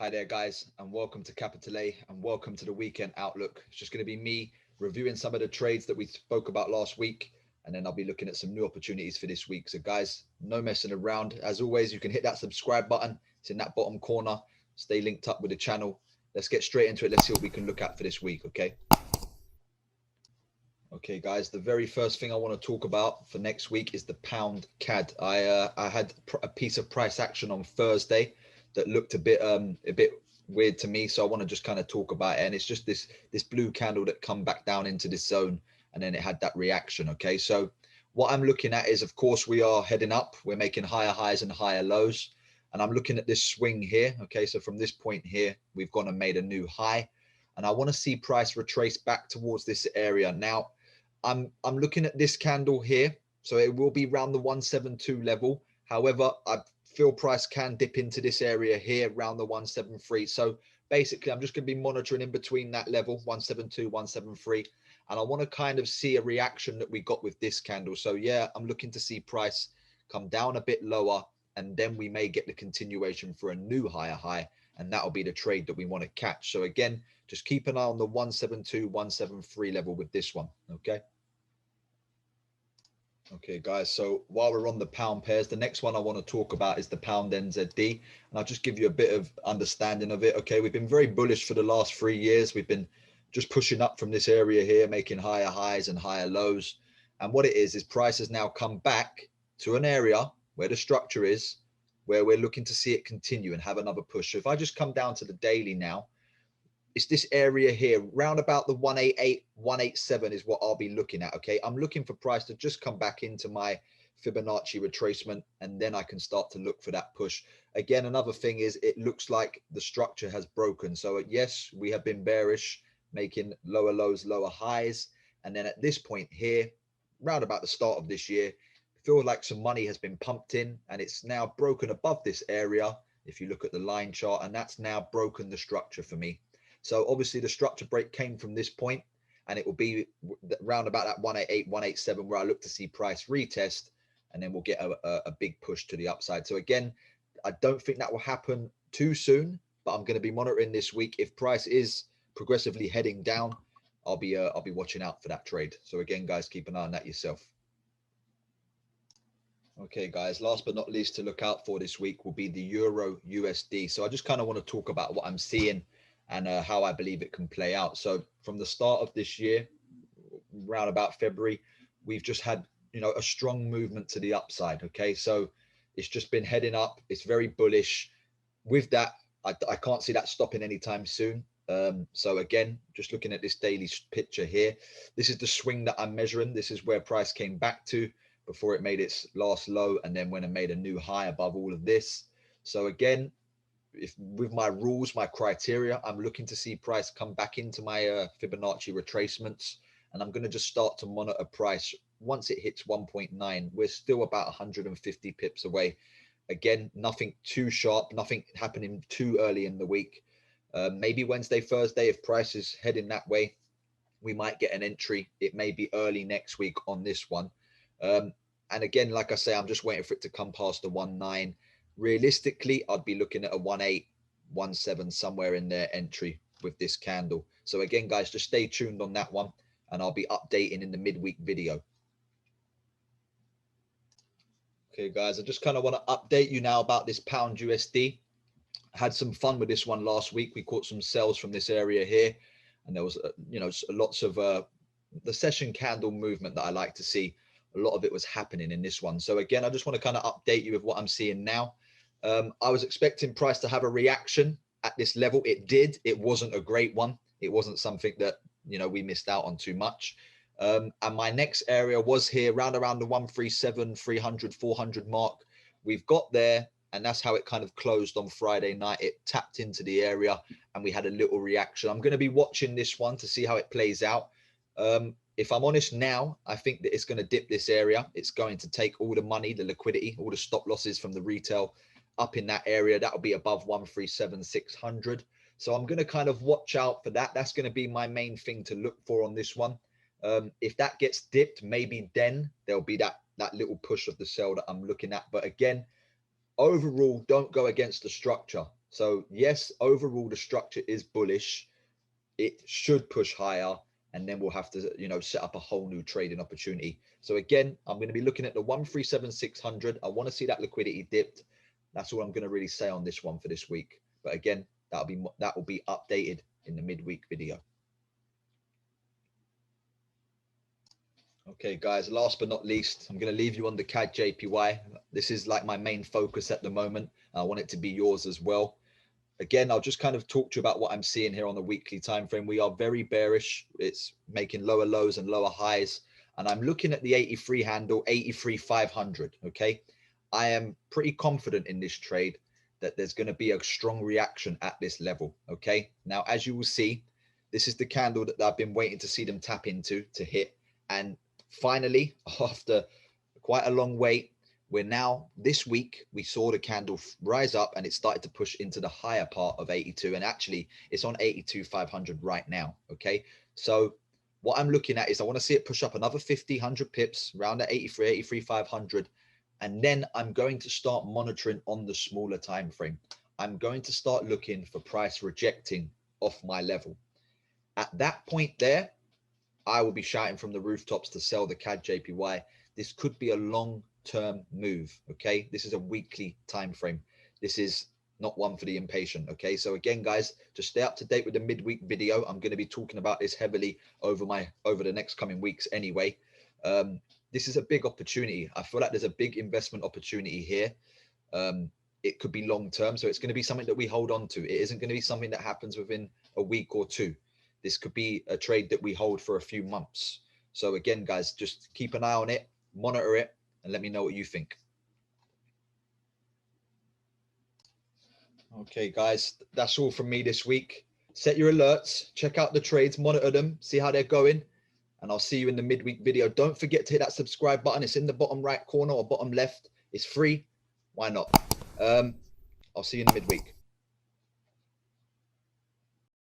Hi there, guys, and welcome to Capital A and welcome to the weekend outlook. It's just going to be me reviewing some of the trades that we spoke about last week, and then I'll be looking at some new opportunities for this week. So, guys, no messing around. As always, you can hit that subscribe button. It's in that bottom corner. Stay linked up with the channel. Let's get straight into it. Let's see what we can look at for this week, okay? Okay, guys, the very first thing I want to talk about for next week is the pound CAD. I had a piece of price action on Thursday that looked a bit weird to me, so I want to just kind of talk about it. And it's just this blue candle that come back down into this zone, and then it had that reaction. Okay, so what I'm looking at is, of course, we are heading up. We're making higher highs and higher lows, and I'm looking at this swing here. Okay, so from this point here, we've gone and made a new high, and I want to see price retrace back towards this area. Now, I'm looking at this candle here, so it will be around the 172 level. However, I feel price can dip into this area here around the 173. So basically, I'm just going to be monitoring in between that level, 172, 173. And I want to kind of see a reaction that we got with this candle. So yeah, I'm looking to see price come down a bit lower, and then we may get the continuation for a new higher high. And that'll be the trade that we want to catch. So again, just keep an eye on the 172, 173 level with this one, okay? Okay, guys, so while we're on the pound pairs, the next one I want to talk about is the pound NZD, and I'll just give you a bit of understanding of it. Okay, we've been very bullish for the last 3 years. We've been just pushing up from this area here, making higher highs and higher lows. And what it is price has now come back to an area where the structure is, where we're looking to see it continue and have another push. So if I just come down to the daily now, it's this area here, round about the 188, 187 is what I'll be looking at, okay? I'm looking for price to just come back into my Fibonacci retracement, and then I can start to look for that push. Again, another thing is it looks like the structure has broken. So yes, we have been bearish, making lower lows, lower highs. And then at this point here, round about the start of this year, I feel like some money has been pumped in, and it's now broken above this area. If you look at the line chart, and that's now broken the structure for me. So obviously the structure break came from this point, and it will be around about that 188, 187 where I look to see price retest, and then we'll get a big push to the upside. So again, I don't think that will happen too soon, but I'm going to be monitoring this week. If price is progressively heading down, I'll be watching out for that trade. So again, guys, keep an eye on that yourself. Okay, guys, last but not least to look out for this week will be the Euro USD. So I just kind of want to talk about what I'm seeing and how I believe it can play out. So from the start of this year, around about February, we've just had, a strong movement to the upside. Okay, so it's just been heading up. It's very bullish. With that, I can't see that stopping anytime soon. So again, just looking at this daily picture here, this is the swing that I'm measuring. This is where price came back to before it made its last low, and then when it made a new high above all of this. So again, if with my rules, my criteria, I'm looking to see price come back into my Fibonacci retracements, and I'm going to just start to monitor price once it hits 1.9. We're still about 150 pips away. Again, nothing too sharp, nothing happening too early in the week. Maybe Wednesday, Thursday, if price is heading that way, we might get an entry. It may be early next week on this one. And again, like I say, I'm just waiting for it to come past the 1.9. Realistically, I'd be looking at a 1.8, 1.7 somewhere in there entry with this candle. So again, guys, just stay tuned on that one, and I'll be updating in the midweek video. Okay, guys, I just kind of want to update you now about this pound USD. I had some fun with this one last week. We caught some sells from this area here, and there was, lots of the session candle movement that I like to see. A lot of it was happening in this one. So again, I just want to kind of update you with what I'm seeing now. I was expecting price to have a reaction at this level. It did. It wasn't a great one. It wasn't something that, we missed out on too much. And my next area was here around the 137, 300, 400 mark. We've got there, and that's how it kind of closed on Friday night. It tapped into the area, and we had a little reaction. I'm going to be watching this one to see how it plays out. If I'm honest now, I think that it's going to dip this area. It's going to take all the money, the liquidity, all the stop losses from the retail up in that area. That'll be above 137,600. So I'm going to kind of watch out for that. That's going to be my main thing to look for on this one. If that gets dipped, maybe then there'll be that little push of the sell that I'm looking at. But again, overall, don't go against the structure. So yes, overall the structure is bullish. It should push higher, and then we'll have to, you know, set up a whole new trading opportunity. So again, I'm going to be looking at the 137,600. I want to see that liquidity dipped. That's all I'm going to really say on this one for this week. But again, that will be updated in the midweek video. Okay, guys, last but not least, I'm going to leave you on the CADJPY. This is like my main focus at the moment. I want it to be yours as well. Again, I'll just kind of talk to you about what I'm seeing here on the weekly time frame. We are very bearish. It's making lower lows and lower highs. And I'm looking at the 83 handle, 83,500. Okay. I am pretty confident in this trade that there's going to be a strong reaction at this level. Okay. Now, as you will see, this is the candle that I've been waiting to see them tap into to hit. And finally, after quite a long wait, we're now, this week, we saw the candle rise up and it started to push into the higher part of 82. And actually, it's on 82,500 right now. Okay. So what I'm looking at is I want to see it push up another 50, 100 pips around the 83, 83,500. And then I'm going to start monitoring on the smaller time frame. I'm going to start looking for price rejecting off my level. At that point there, I will be shouting from the rooftops to sell the CADJPY. This could be a long-term move. Okay, this is a weekly time frame. This is not one for the impatient. Okay, so again, guys, just stay up to date with the midweek video. I'm going to be talking about this heavily over the next coming weeks anyway. This is a big opportunity. I feel like there's a big investment opportunity here. It could be long-term, so it's going to be something that we hold on to. It isn't going to be something that happens within a week or two. This could be a trade that we hold for a few months. So again, guys, just keep an eye on it, monitor it, and let me know what you think. Okay, guys, that's all from me this week. Set your alerts, check out the trades, monitor them, see how they're going, and I'll see you in the midweek video. Don't forget to hit that subscribe button. It's in the bottom right corner or bottom left. It's free. Why not? I'll see you in the midweek.